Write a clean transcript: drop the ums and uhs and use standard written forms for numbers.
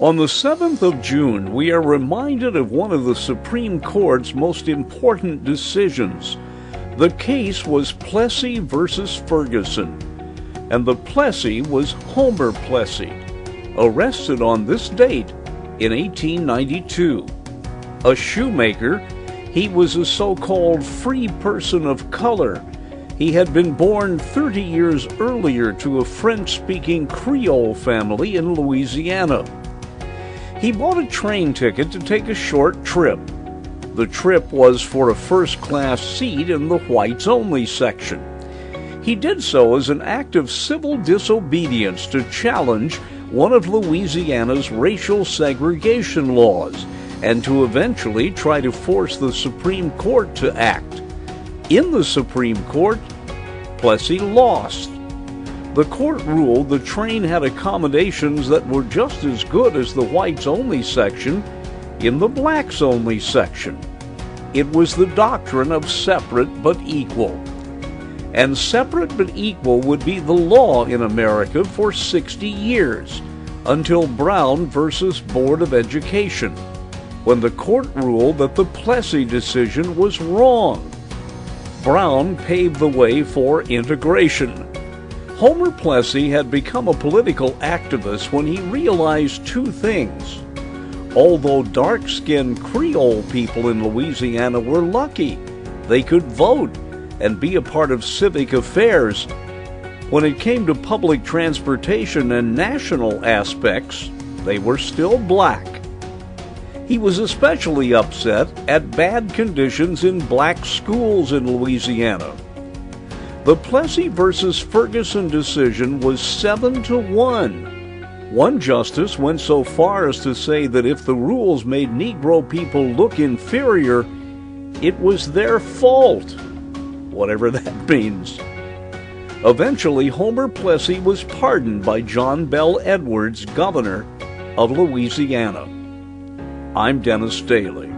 On the 7th of June, we are reminded of one of the Supreme Court's most important decisions. The case was Plessy versus Ferguson, and the Plessy was Homer Plessy, arrested on this date in 1892. A shoemaker, he was a so-called free person of color. He had been born 30 years earlier to a French-speaking Creole family in Louisiana. He bought a train ticket to take a short trip. The trip was for a first-class seat in the whites-only section. He did so as an act of civil disobedience to challenge one of Louisiana's racial segregation laws and to eventually try to force the Supreme Court to act. In the Supreme Court, Plessy lost. The court ruled the train had accommodations that were just as good as the whites-only section in the blacks-only section. It was the doctrine of separate but equal. And separate but equal would be the law in America for 60 years, until Brown versus Board of Education, when the court ruled that the Plessy decision was wrong. Brown paved the way for integration. Homer Plessy had become a political activist when he realized two things. Although dark-skinned Creole people in Louisiana were lucky, they could vote and be a part of civic affairs. When it came to public transportation and national aspects, they were still black. He was especially upset at bad conditions in black schools in Louisiana. The Plessy versus Ferguson decision was 7-1. One justice went so far as to say that if the rules made Negro people look inferior, it was their fault, whatever that means. Eventually, Homer Plessy was pardoned by John Bell Edwards, governor of Louisiana. I'm Dennis Daly.